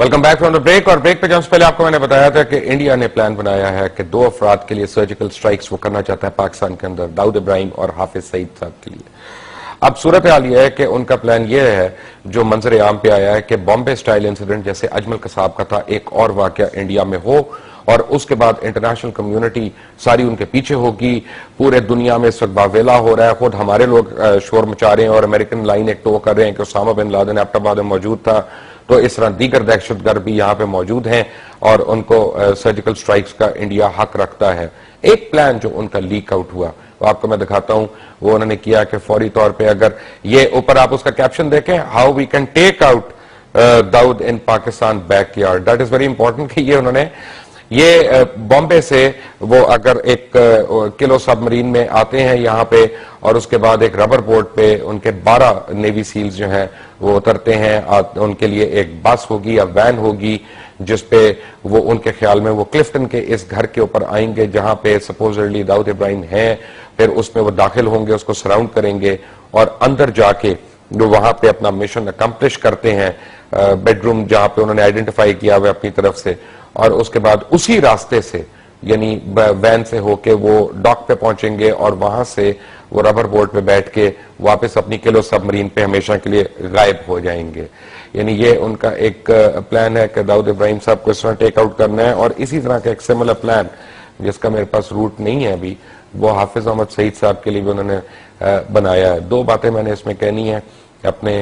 Welcome back from the break. और break पे जाने से पहले आपको मैंने बताया था कि इंडिया ने प्लान बनाया है कि 2 अफराद के लिए सर्जिकल स्ट्राइक्स वो करना चाहता है पाकिस्तान के अंदर, दाऊद इब्राहिम और हाफिज सईद साहब के लिए। अब सूरत हाल यह है कि उनका प्लान यह है, जो मंजर आम पे आया है, कि बॉम्बे स्टाइल इंसिडेंट जैसे अजमल कसाब का था, एक और वाकया इंडिया में हो और उसके बाद इंटरनेशनल कम्युनिटी सारी उनके पीछे होगी। पूरे दुनिया में इस वक्त बावेला हो रहा है, खुद हमारे लोग शोर मचा रहे हैं और अमेरिकन लाइन एक टो कर रहे हैं कि उसामा बिन लादेन एबटाबाद में मौजूद था, तो इस तरह दीगर दहशतगर्द भी यहां पे मौजूद हैं और उनको सर्जिकल स्ट्राइक्स का इंडिया हक रखता है। एक प्लान जो उनका लीक आउट हुआ वो आपको मैं दिखाता हूं। वो उन्होंने किया कि फौरी तौर पे, अगर ये ऊपर आप उसका कैप्शन देखें, how we can take out Dawood in Pakistan backyard, that is very important. कि ये उन्होंने ये बॉम्बे से वो अगर एक किलो सबमरीन में आते हैं यहां पे और उसके बाद एक रबर बोट पे उनके 12 नेवी सील्स जो हैं वो उतरते हैं। उनके लिए एक बस होगी या वैन होगी जिसपे वो उनके ख्याल में वो क्लिफ्टन के इस घर के ऊपर आएंगे जहां पे सपोजली दाऊद इब्राहिम है। फिर उसमें वो दाखिल होंगे, उसको सराउंड करेंगे और अंदर जाके जो वहां पे अपना मिशन अकम्प्लिश करते हैं, बेडरूम जहां पे उन्होंने आइडेंटिफाई किया हुआ अपनी तरफ से, और उसके बाद उसी रास्ते से यानी वैन से होके वो डॉक पे पहुंचेंगे और वहां से वो रबर बोट पे बैठ के वापस अपनी किलो सबमरीन पे हमेशा के लिए गायब हो जाएंगे। यानी ये उनका एक प्लान है कि दाऊद इब्राहिम साहब को इस तरह टेक आउट करना है। और इसी तरह का एक सिमिलर प्लान जिसका मेरे पास रूट नहीं है अभी, वो हाफिज अहमद सईद साहब के लिए भी उन्होंने बनाया है। 2 बातें मैंने इसमें कहनी है अपने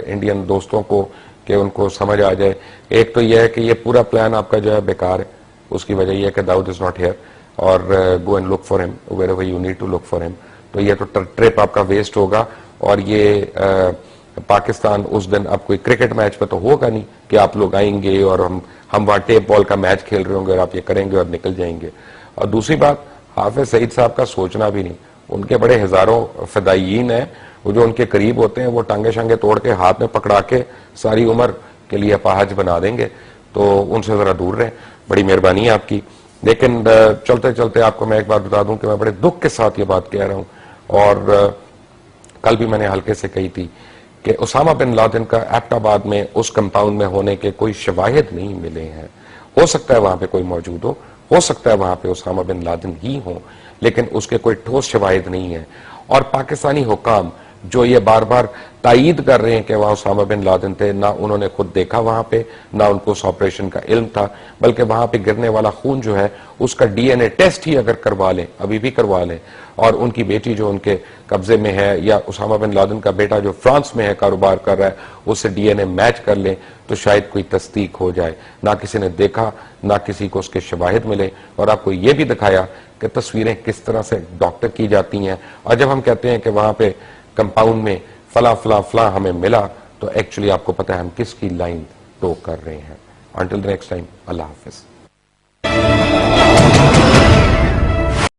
इंडियन दोस्तों को कि उनको समझ आ जाए। एक तो यह है कि ये पूरा प्लान आपका जो है बेकार है। उसकी वजह यह है कि दाऊद इज नॉट हियर और go and look for him wherever you need to look for him. तो ये तो ट्रिप आपका वेस्ट होगा। और ये पाकिस्तान उस दिन अब कोई क्रिकेट मैच पे तो होगा नहीं कि आप लोग आएंगे और हम वहां टेप बॉल का मैच खेल रहे होंगे और आप ये करेंगे और निकल जाएंगे। और दूसरी बात, हाफिज सईद साहब का सोचना भी नहीं। उनके बड़े हजारों फिदायीन हैं, वो जो उनके करीब होते हैं वो टांगे शांगे तोड़ के हाथ में पकड़ा के सारी उम्र के लिए अपाहज बना देंगे। तो उनसे जरा दूर रहें, बड़ी मेहरबानी है आपकी। लेकिन चलते चलते आपको मैं एक बात बता दूं कि मैं बड़े दुख के साथ ये बात कह रहा हूं और कल भी मैंने हल्के से कही थी कि उसामा बिन लादेन का एबटाबाद में उस कंपाउंड में होने के कोई शवाहिद नहीं मिले हैं। हो सकता है वहां पे कोई मौजूद हो सकता है वहां पे उसामा बिन लादेन ही हो, लेकिन उसके कोई ठोस शवाहिद नहीं है। और पाकिस्तानी हुकाम जो ये बार बार तायीद कर रहे हैं कि वहां उसामा बिन लादेन थे, ना उन्होंने खुद देखा वहां पे, ना उनको उस ऑपरेशन का इल्म था, बल्कि वहां पे गिरने वाला खून जो है उसका डीएनए टेस्ट ही अगर करवा लें, अभी भी करवा लें, और उनकी बेटी जो उनके कब्जे में है या उसामा बिन लादेन का बेटा जो फ्रांस में है कारोबार कर रहा है, उससे डीएनए मैच कर लें तो शायद कोई तस्दीक हो जाए। ना किसी ने देखा, ना किसी को उसके शवाहिद मिले। और आपको ये भी दिखाया कि तस्वीरें किस तरह से डॉक्टर की जाती हैं। और जब हम कहते हैं कि वहां पे कंपाउंड में फला फला फला हमें मिला, तो एक्चुअली आपको पता है हम किसकी लाइन टो कर रहे हैं। Until the next time, Allah Hafiz.